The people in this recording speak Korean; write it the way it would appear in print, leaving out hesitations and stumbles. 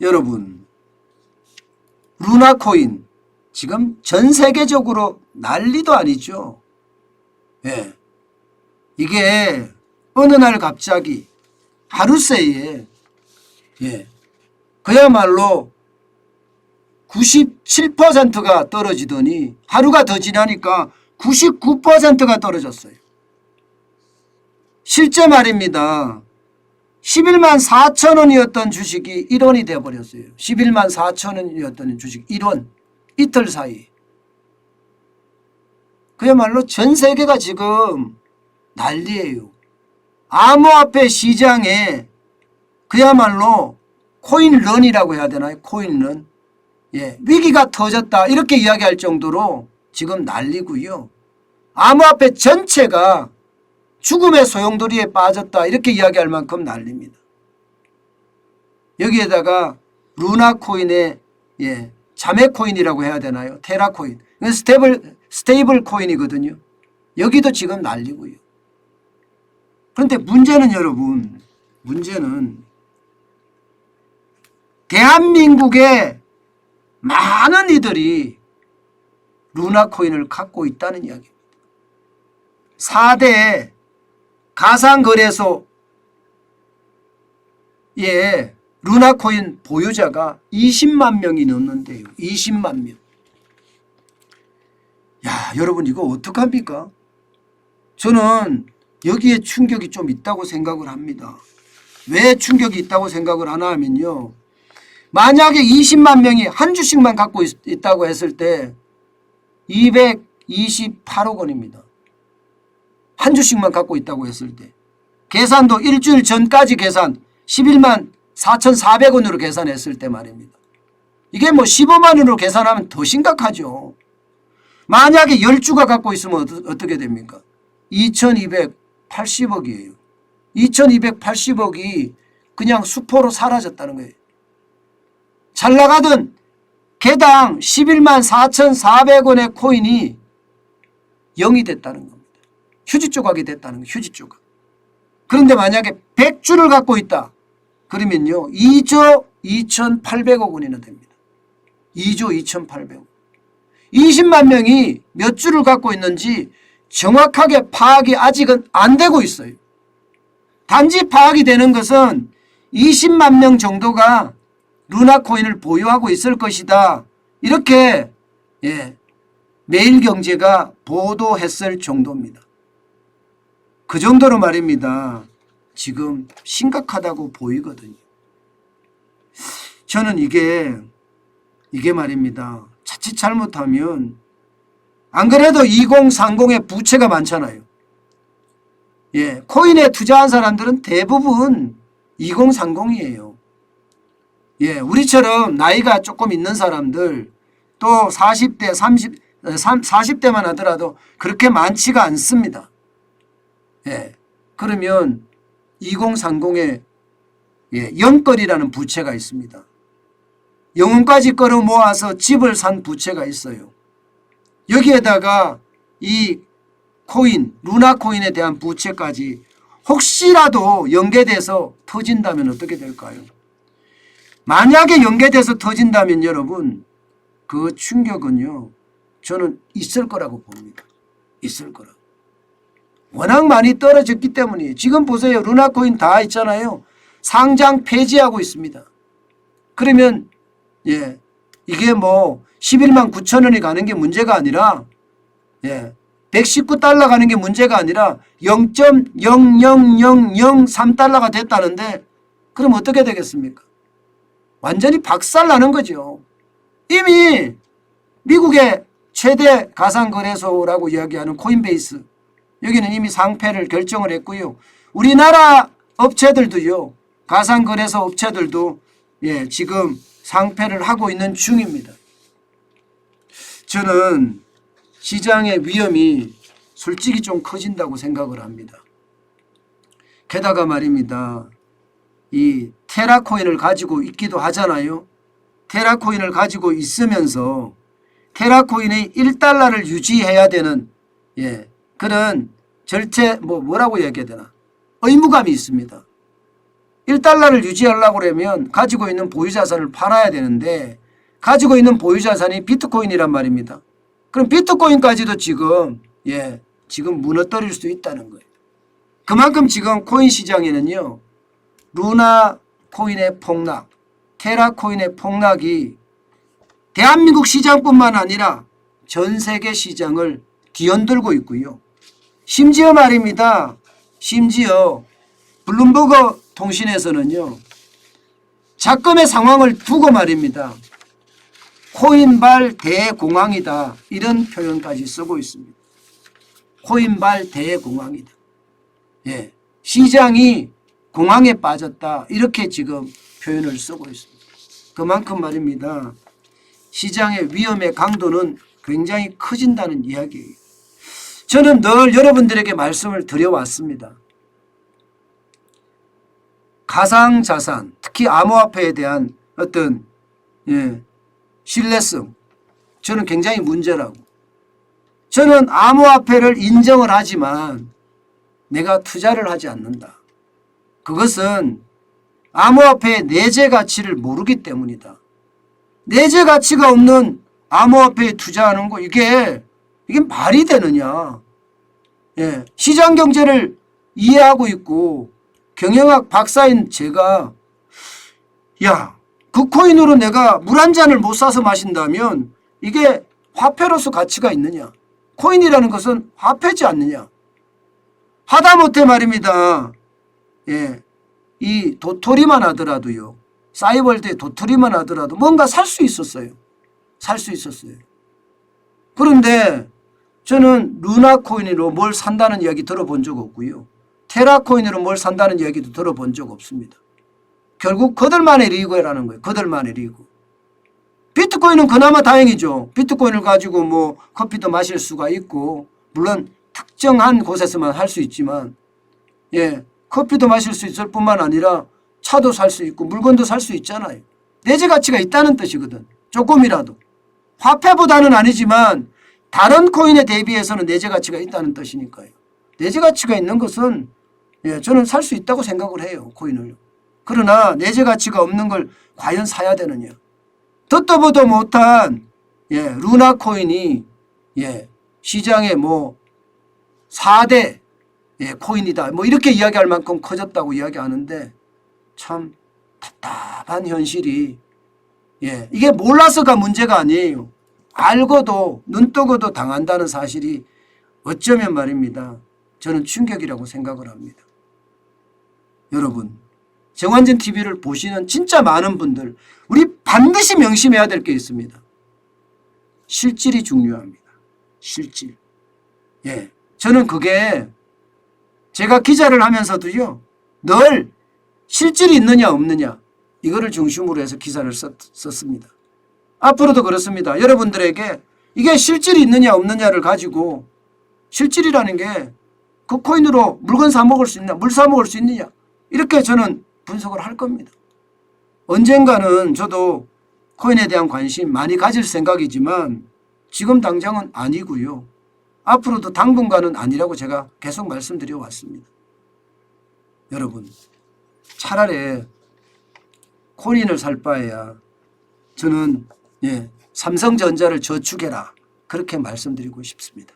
여러분, 루나코인 지금 전 세계적으로 난리도 아니죠. 예. 이게 어느 날 갑자기 하루 새에 그야말로 97%가 떨어지더니 하루가 더 지나니까 99%가 떨어졌어요. 실제 말입니다. 11만 4천 원이었던 주식이 1원이 되어버렸어요. 11만 4천 원이었던 주식 1원. 이틀 사이. 그야말로 전 세계가 지금 난리예요. 암호화폐 시장에 그야말로 코인런이라고 해야 되나요? 코인런. 위기가 터졌다 이렇게 이야기할 정도로 지금 난리고요. 암호화폐 전체가 죽음의 소용돌이에 빠졌다 이렇게 이야기할 만큼 난립니다. 여기에다가 루나코인의 자매코인이라고 해야 되나요? 테라코인. 스테이블 코인이거든요. 여기도 지금 난리고요. 그런데 문제는 여러분, 문제는 대한민국의 많은 이들이 루나코인을 갖고 있다는 이야기입니다. 4대 가상거래소 루나코인 보유자가 20만 명이 넘는데요. 20만 명. 야, 여러분 이거 어떡합니까? 저는 여기에 충격이 좀 있다고 생각을 합니다. 왜 충격이 있다고 생각을 하나 하면요. 만약에 20만 명이 한 주씩만 갖고 있다고 했을 때 228억 원입니다. 한 주씩만 갖고 있다고 했을 때. 계산도 일주일 전까지 계산 11만 4,400원으로 계산했을 때 말입니다. 이게 뭐 15만 원으로 계산하면 더 심각하죠. 만약에 10주가 갖고 있으면 어떻게 됩니까? 2280억이에요. 2280억이 그냥 수포로 사라졌다는 거예요. 잘 나가던 개당 11만 4,400원의 코인이 0이 됐다는 겁니다. 휴지 조각이 됐다는 거예요. 휴지 조각. 그런데 만약에 100주를 갖고 있다. 그러면요. 2조 2,800억 원이나 됩니다. 2조 2,800억. 20만 명이 몇 주를 갖고 있는지 정확하게 파악이 아직은 안 되고 있어요. 단지 파악이 되는 것은 20만 명 정도가 루나코인을 보유하고 있을 것이다. 이렇게 매일경제가 보도했을 정도입니다. 그 정도로 말입니다. 지금 심각하다고 보이거든요. 저는 이게 말입니다. 자칫 잘못하면 안 그래도 2030의 부채가 많잖아요. 코인에 투자한 사람들은 대부분 2030이에요. 우리처럼 나이가 조금 있는 사람들 또 40대, 40대만 하더라도 그렇게 많지가 않습니다. 그러면 2030에 영끌이라는 부채가 있습니다. 영혼까지 끌어 모아서 집을 산 부채가 있어요. 여기에다가 이 코인, 루나코인에 대한 부채까지 혹시라도 연계돼서 터진다면 어떻게 될까요? 만약에 연계돼서 터진다면 여러분 그 충격은요 저는 있을 거라고 봅니다. 있을 거라고. 워낙 많이 떨어졌기 때문이에요. 지금 보세요. 루나코인 다 있잖아요. 상장 폐지하고 있습니다. 그러면 이게 뭐 11만 9천 원이 가는 게 문제가 아니라 119달러 가는 게 문제가 아니라 0.00003달러가 됐다는데 그럼 어떻게 되겠습니까? 완전히 박살나는 거죠. 이미 미국의 최대 가상거래소라고 이야기하는 코인베이스 여기는 이미 상폐를 결정을 했고요. 우리나라 업체들도요. 가상거래소 업체들도 지금 상폐를 하고 있는 중입니다. 저는 시장의 위험이 솔직히 좀 커진다고 생각을 합니다. 게다가 말입니다. 이 테라코인을 가지고 있기도 하잖아요. 테라코인을 가지고 있으면서 테라코인의 1달러를 유지해야 되는 그런 절체 뭐라고 얘기해야 되나 의무감이 있습니다. $1를 유지하려고 그러면 가지고 있는 보유자산을 팔아야 되는데 가지고 있는 보유자산이 비트코인이란 말입니다. 그럼 비트코인까지도 지금 지금 무너뜨릴 수 있다는 거예요. 그만큼 지금 코인 시장에는요. 루나 코인의 폭락, 테라 코인의 폭락이 대한민국 시장뿐만 아니라 전 세계 시장을 뒤흔들고 있고요. 심지어 말입니다. 심지어 블룸버그 통신에서는요. 작금의 상황을 두고 말입니다. 코인발 대공황이다. 이런 표현까지 쓰고 있습니다. 코인발 대공황이다. 시장이 공황에 빠졌다. 이렇게 지금 표현을 쓰고 있습니다. 그만큼 말입니다. 시장의 위험의 강도는 굉장히 커진다는 이야기예요. 저는 늘 여러분들에게 말씀을 드려왔습니다. 가상자산, 특히 암호화폐에 대한 어떤 신뢰성, 저는 굉장히 문제라고. 저는 암호화폐를 인정을 하지만 내가 투자를 하지 않는다. 그것은 암호화폐의 내재 가치를 모르기 때문이다. 내재 가치가 없는 암호화폐에 투자하는 거 이게 말이 되느냐. 시장 경제를 이해하고 있고 경영학 박사인 제가 그 코인으로 내가 물 한 잔을 못 사서 마신다면 이게 화폐로서 가치가 있느냐. 코인이라는 것은 화폐지 않느냐. 하다못해 말입니다. 이 도토리만 하더라도요. 싸이월드의 도토리만 하더라도 뭔가 살 수 있었어요. 살 수 있었어요. 그런데 저는 루나 코인으로 뭘 산다는 이야기 들어본 적 없고요. 테라 코인으로 뭘 산다는 이야기도 들어본 적 없습니다. 결국 그들만의 리그라는 거예요. 그들만의 리그. 비트코인은 그나마 다행이죠. 비트코인을 가지고 뭐 커피도 마실 수가 있고 물론 특정한 곳에서만 할 수 있지만 커피도 마실 수 있을 뿐만 아니라 차도 살 수 있고 물건도 살 수 있잖아요. 내재 가치가 있다는 뜻이거든. 조금이라도. 화폐보다는 아니지만 다른 코인에 대비해서는 내재 가치가 있다는 뜻이니까요. 내재 가치가 있는 것은 저는 살 수 있다고 생각을 해요. 코인을. 그러나 내재 가치가 없는 걸 과연 사야 되느냐. 듣도 보도 못한 루나 코인이 시장의 뭐 4대 코인이다. 뭐 이렇게 이야기할 만큼 커졌다고 이야기하는데 참 답답한 현실이 이게 몰라서가 문제가 아니에요. 알고도 눈뜨고도 당한다는 사실이 어쩌면 말입니다. 저는 충격이라고 생각을 합니다. 여러분 정환진 TV를 보시는 진짜 많은 분들 우리 반드시 명심해야 될 게 있습니다. 실질이 중요합니다. 실질. 저는 그게 제가 기자를 하면서도요. 늘 실질이 있느냐 없느냐 이거를 중심으로 해서 기사를 썼습니다. 앞으로도 그렇습니다. 여러분들에게 이게 실질이 있느냐 없느냐를 가지고 실질이라는 게 그 코인으로 물건 사 먹을 수 있냐 물 사 먹을 수 있느냐 이렇게 저는 분석을 할 겁니다. 언젠가는 저도 코인에 대한 관심 많이 가질 생각이지만 지금 당장은 아니고요. 앞으로도 당분간은 아니라고 제가 계속 말씀드려 왔습니다. 여러분 차라리 코인을 살 바에야 저는 삼성전자를 저축해라 그렇게 말씀드리고 싶습니다.